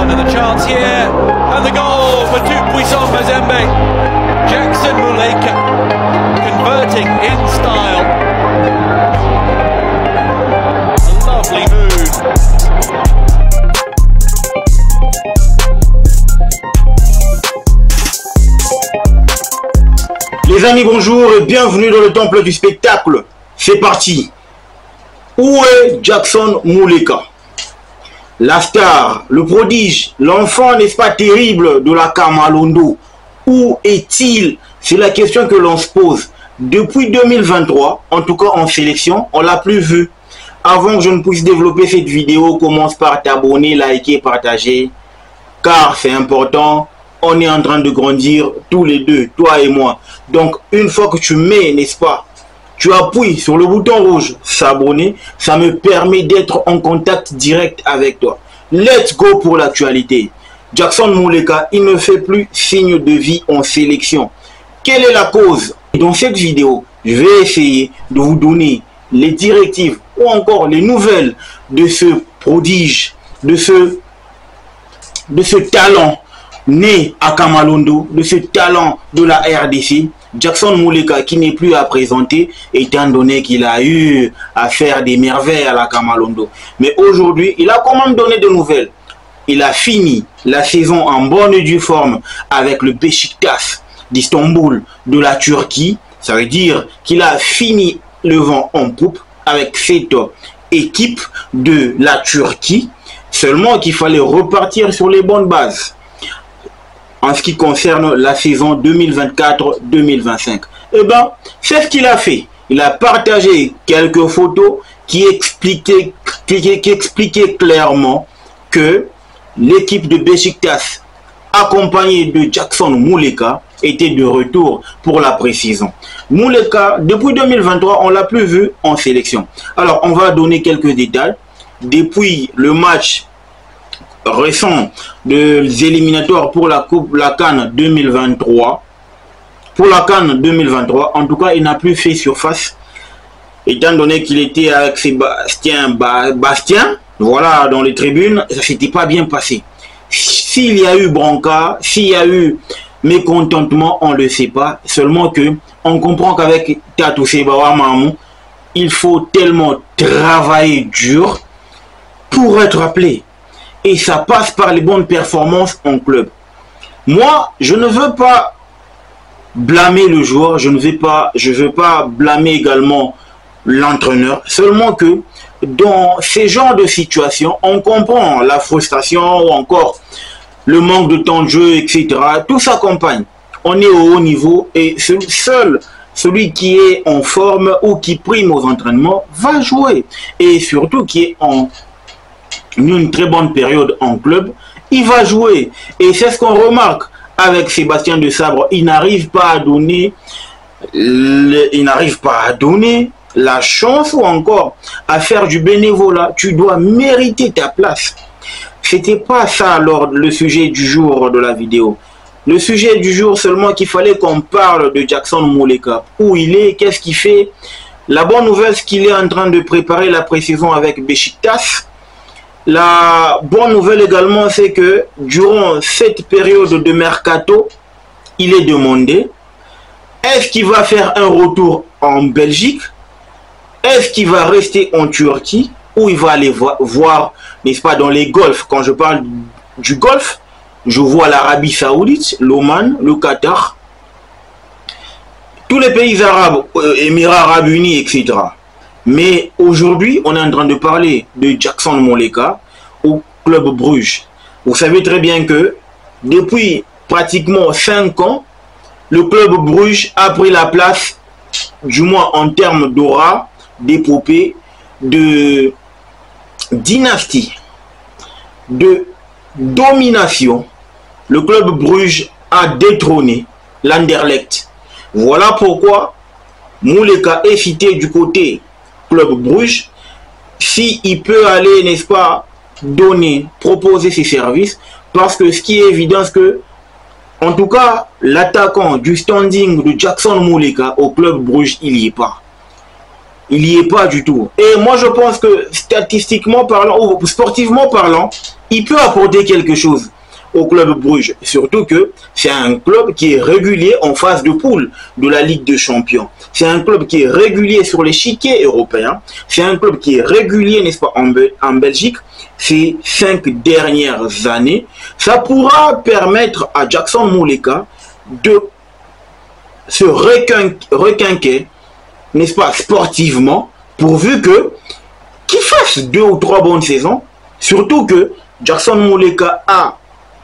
And the chance here, and the goal for Tupuisan Mazembe. Jackson Muleka converting in style. A lovely move. Les amis, bonjour et bienvenue dans le temple du spectacle. C'est parti. Où est Jackson Muleka? La star, le prodige, l'enfant, n'est-ce pas, terrible de la Kamalondo. Où est-il? C'est la question que l'on se pose. Depuis 2023, en tout cas en sélection, on l'a plus vu. Avant que je ne puisse développer cette vidéo, commence par t'abonner, liker, partager. Car c'est important. On est en train de grandir tous les deux, toi et moi. Donc, une fois que tu mets, n'est-ce pas, tu appuies sur le bouton rouge, s'abonner, ça me permet d'être en contact direct avec toi. Let's go pour l'actualité. Jackson Muleka, il ne fait plus signe de vie en sélection. Quelle est la cause? Dans cette vidéo, je vais essayer de vous donner les directives ou encore les nouvelles de ce prodige, de ce talent né à Kamalondo, de ce talent de la RDC, Jackson Muleka, qui n'est plus à présenter étant donné qu'il a eu à faire des merveilles à la Kamalondo. Mais aujourd'hui, il a quand même donné de nouvelles. Il a fini la saison en bonne et due forme avec le Beşiktaş d'Istanbul de la Turquie. Ça veut dire qu'il a fini le vent en poupe avec cette équipe de la Turquie. Seulement qu'il fallait repartir sur les bonnes bases en ce qui concerne la saison 2024-2025. Eh bien, c'est ce qu'il a fait. Il a partagé quelques photos qui expliquaient clairement que l'équipe de Beşiktaş, accompagnée de Jackson Muleka, était de retour pour la pré-saison. Muleka, depuis 2023, on l'a plus vu en sélection. Alors, on va donner quelques détails. Depuis le match récent des éliminatoires pour la CAN 2023, en tout cas, il n'a plus fait surface, étant donné qu'il était avec Sébastien Bastien, voilà, dans les tribunes. Ça s'était pas bien passé. S'il y a eu bronca, s'il y a eu mécontentement, on ne le sait pas. Seulement que on comprend qu'avec Tatou Sebawa Mamou, il faut tellement travailler dur pour être appelé. Et ça passe par les bonnes performances en club. Moi, je ne veux pas blâmer le joueur, je ne veux pas blâmer également l'entraîneur. Seulement que dans ces genres de situations, on comprend la frustration ou encore le manque de temps de jeu, etc. Tout s'accompagne. On est au haut niveau et seul celui qui est en forme ou qui prime aux entraînements va jouer. Et surtout qui est en une très bonne période en club, il va jouer. Et c'est ce qu'on remarque avec Sébastien de Sabre. Il n'arrive pas à donner la chance ou encore à faire du bénévolat. Tu dois mériter ta place. C'était pas ça alors le sujet du jour de la vidéo. Le sujet du jour seulement qu'il fallait qu'on parle de Jackson Muleka. Où il est, qu'est-ce qu'il fait. La bonne nouvelle, c'est qu'il est en train de préparer la pré-saison avec Beşiktaş. La bonne nouvelle également, c'est que durant cette période de mercato, il est demandé, est-ce qu'il va faire un retour en Belgique? Est-ce qu'il va rester en Turquie? Ou il va aller voir, n'est-ce pas, dans les Golfs? Quand je parle du Golfe, je vois l'Arabie Saoudite, l'Oman, le Qatar, tous les pays arabes, Émirats Arabes Unis, etc. Mais aujourd'hui, on est en train de parler de Jackson Muleka au Club Bruges. Vous savez très bien que depuis pratiquement 5 ans, le Club Bruges a pris la place, du moins en termes d'aura, d'épopée, de dynastie, de domination. Le Club Bruges a détrôné l'Anderlecht. Voilà pourquoi Muleka est cité du côté Club Bruges, si il peut aller, n'est-ce pas, proposer ses services, parce que ce qui est évident, c'est que, en tout cas, l'attaquant du standing de Jackson Muleka au Club Bruges, il n'y est pas. Il n'y est pas du tout. Et moi, je pense que statistiquement parlant, ou sportivement parlant, il peut apporter quelque chose au club Bruges. Surtout que c'est un club qui est régulier en phase de poule de la Ligue des Champions. C'est un club qui est régulier sur l'échiquier européen. C'est un club qui est régulier, n'est-ce pas, en Belgique ces 5 dernières années. Ça pourra permettre à Jackson Muleka de se requinquer, n'est-ce pas, sportivement, pourvu que qu'il fasse 2 ou 3 bonnes saisons. Surtout que Jackson Muleka a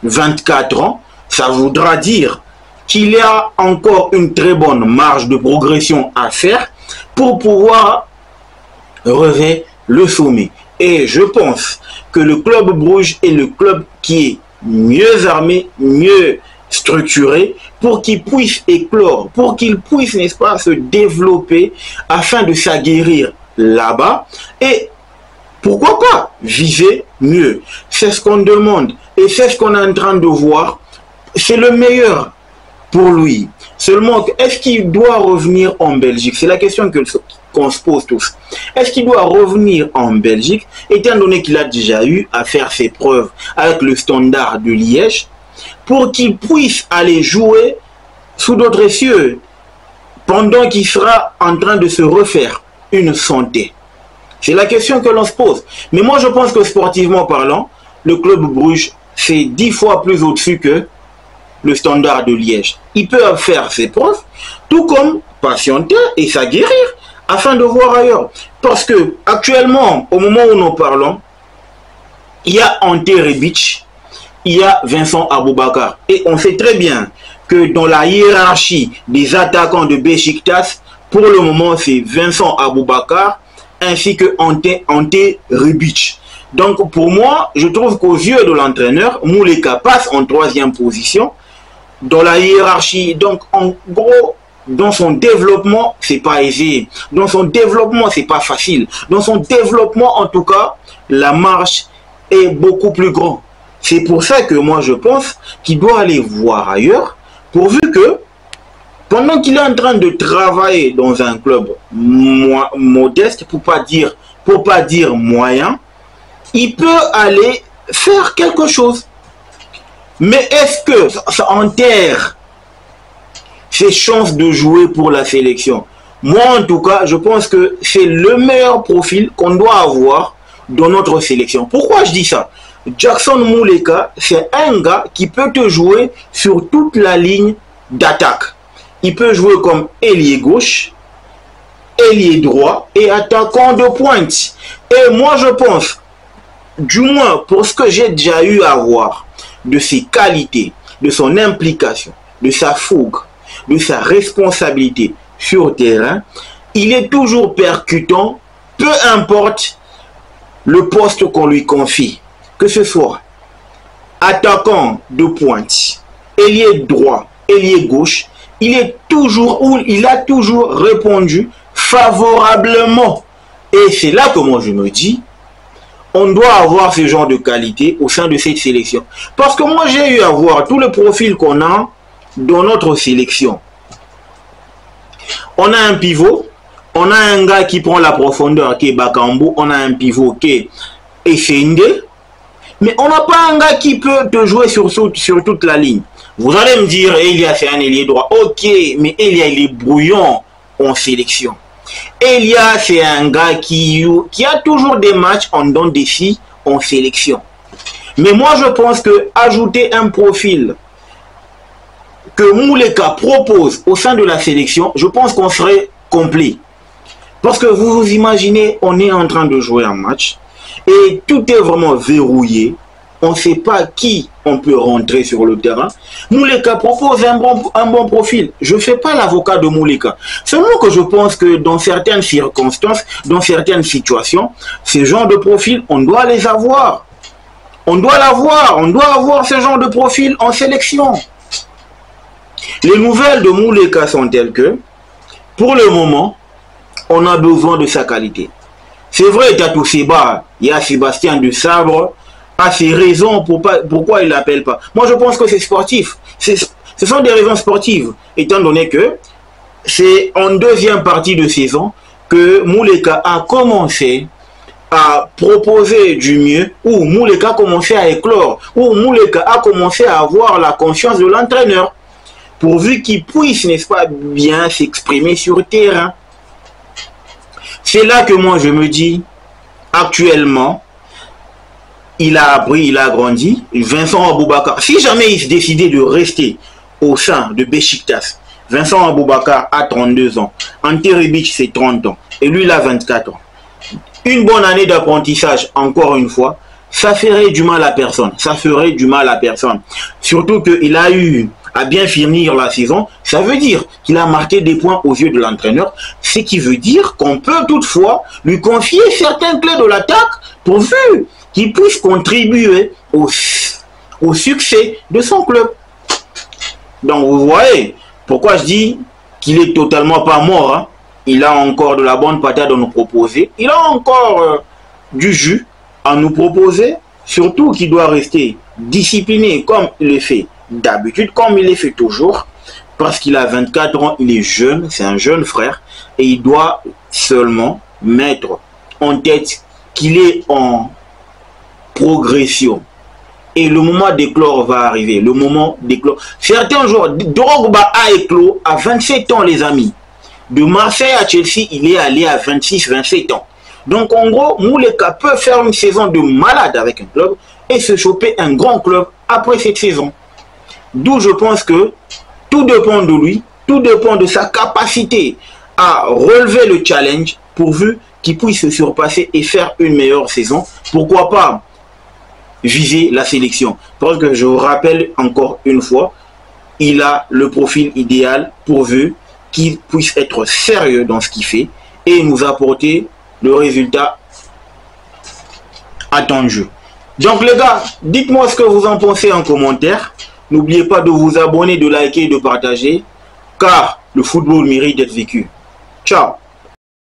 24 ans, ça voudra dire qu'il y a encore une très bonne marge de progression à faire pour pouvoir relever le sommet. Et je pense que le club Bruges est le club qui est mieux armé, mieux structuré pour qu'il puisse éclore, pour qu'il puisse, n'est-ce pas, se développer afin de s'aguerrir là-bas et pourquoi pas viser mieux. C'est ce qu'on demande et c'est ce qu'on est en train de voir. C'est le meilleur pour lui. Seulement, est-ce qu'il doit revenir en Belgique? C'est la question qu'on se pose tous. Est-ce qu'il doit revenir en Belgique, étant donné qu'il a déjà eu à faire ses preuves avec le Standard de Liège, pour qu'il puisse aller jouer sous d'autres cieux pendant qu'il sera en train de se refaire une santé? C'est la question que l'on se pose. Mais moi, je pense que sportivement parlant, le club Bruges, c'est 10 fois plus au-dessus que le Standard de Liège. Il peut faire ses preuves, tout comme patienter et s'aguerrir afin de voir ailleurs. Parce que actuellement, au moment où nous parlons, il y a Ante Rebic, il y a Vincent Aboubakar. Et on sait très bien que dans la hiérarchie des attaquants de Beşiktaş, pour le moment, c'est Vincent Aboubakar ainsi que Ante Rebic. Donc pour moi, je trouve qu'aux yeux de l'entraîneur, Muleka passe en 3e position dans la hiérarchie. Donc en gros, dans son développement, c'est pas aisé. Dans son développement, c'est pas facile. Dans son développement, en tout cas, la marche est beaucoup plus grande. C'est pour ça que moi je pense qu'il doit aller voir ailleurs, pourvu que pendant qu'il est en train de travailler dans un club modeste, pour pas dire moyen, il peut aller faire quelque chose. Mais est-ce que ça enterre ses chances de jouer pour la sélection? Moi, en tout cas, je pense que c'est le meilleur profil qu'on doit avoir dans notre sélection. Pourquoi je dis ça? Jackson Muleka, c'est un gars qui peut te jouer sur toute la ligne d'attaque. Il peut jouer comme ailier gauche, ailier droit et attaquant de pointe. Et moi, je pense, du moins pour ce que j'ai déjà eu à voir de ses qualités, de son implication, de sa fougue, de sa responsabilité sur le terrain, il est toujours percutant, peu importe le poste qu'on lui confie, que ce soit attaquant de pointe, ailier droit, ailier gauche, il a toujours répondu favorablement. Et c'est là que moi je me dis, on doit avoir ce genre de qualité au sein de cette sélection. Parce que moi j'ai eu à voir tout le profil qu'on a dans notre sélection. On a un pivot, on a un gars qui prend la profondeur qui est Bakambu, on a un pivot qui est Essende, mais on n'a pas un gars qui peut te jouer sur toute la ligne. Vous allez me dire, Elia c'est un ailier droit. Ok, mais Elia il est brouillon en sélection. Elia c'est un gars qui a toujours des matchs en dents des filles en sélection. Mais moi je pense que ajouter un profil que Muleka propose au sein de la sélection, je pense qu'on serait complet. Parce que vous vous imaginez, on est en train de jouer un match et tout est vraiment verrouillé. On ne sait pas qui on peut rentrer sur le terrain. Muleka propose un bon profil. Je ne fais pas l'avocat de Muleka. Seulement que je pense que dans certaines circonstances, dans certaines situations, ce genre de profil, on doit les avoir. On doit l'avoir. On doit avoir ce genre de profil en sélection. Les nouvelles de Muleka sont telles que, pour le moment, on a besoin de sa qualité. C'est vrai, Tatou Seba, il y a Sébastien de Sabre, a ses raisons pourquoi il ne l'appelle pas. Moi, je pense que c'est sportif. Ce sont des raisons sportives, étant donné que c'est en deuxième partie de saison que Mouleka a commencé à proposer du mieux, ou Mouleka a commencé à éclore, ou Mouleka a commencé à avoir la confiance de l'entraîneur, pourvu qu'il puisse, n'est-ce pas, bien s'exprimer sur le terrain. C'est là que moi je me dis, actuellement, il a appris, il a grandi. Vincent Aboubakar, si jamais il se décidait de rester au sein de Beşiktaş, Vincent Aboubakar a 32 ans, Ante Rebic c'est 30 ans, et lui il a 24 ans. Une bonne année d'apprentissage, encore une fois, ça ferait du mal à personne. Ça ferait du mal à personne. Surtout qu'il a eu à bien finir la saison. Ça veut dire qu'il a marqué des points aux yeux de l'entraîneur. Ce qui veut dire qu'on peut toutefois lui confier certains clés de l'attaque pourvu qu'il puisse contribuer au succès de son club. Donc vous voyez pourquoi je dis qu'il est totalement pas mort, hein. Il a encore de la bonne patate à nous proposer. Il a encore du jus à nous proposer. Surtout qu'il doit rester discipliné comme il le fait d'habitude, comme il le fait toujours. Parce qu'il a 24 ans, il est jeune, c'est un jeune frère. Et il doit seulement mettre en tête qu'il est en progression. Et le moment d'éclore va arriver. Le moment d'éclore. Certains joueurs, Drogba a éclos à 27 ans, les amis. De Marseille à Chelsea, il est allé à 26-27 ans. Donc en gros, Mouleka peut faire une saison de malade avec un club et se choper un grand club après cette saison. D'où je pense que tout dépend de lui, tout dépend de sa capacité à relever le challenge pourvu qu'il puisse se surpasser et faire une meilleure saison. Pourquoi pas viser la sélection? Parce que je vous rappelle encore une fois, il a le profil idéal pourvu qu'il puisse être sérieux dans ce qu'il fait et nous apporter le résultat attendu. Donc les gars, dites-moi ce que vous en pensez en commentaire. N'oubliez pas de vous abonner, de liker et de partager, car le football mérite d'être vécu. Ciao.